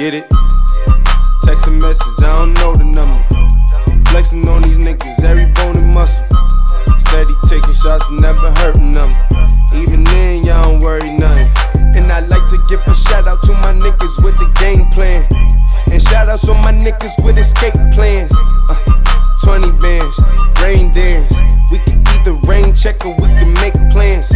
Get it? Text a message, I don't know the number. Flexing on these niggas, every bone and muscle. Steady taking shots, never hurting them. Even then, y'all don't worry nothing. And I like to give a shout out to my niggas with the game plan. And shout outs on my niggas with escape plans. 20 bands, rain dance. We can either rain check or we can make plans.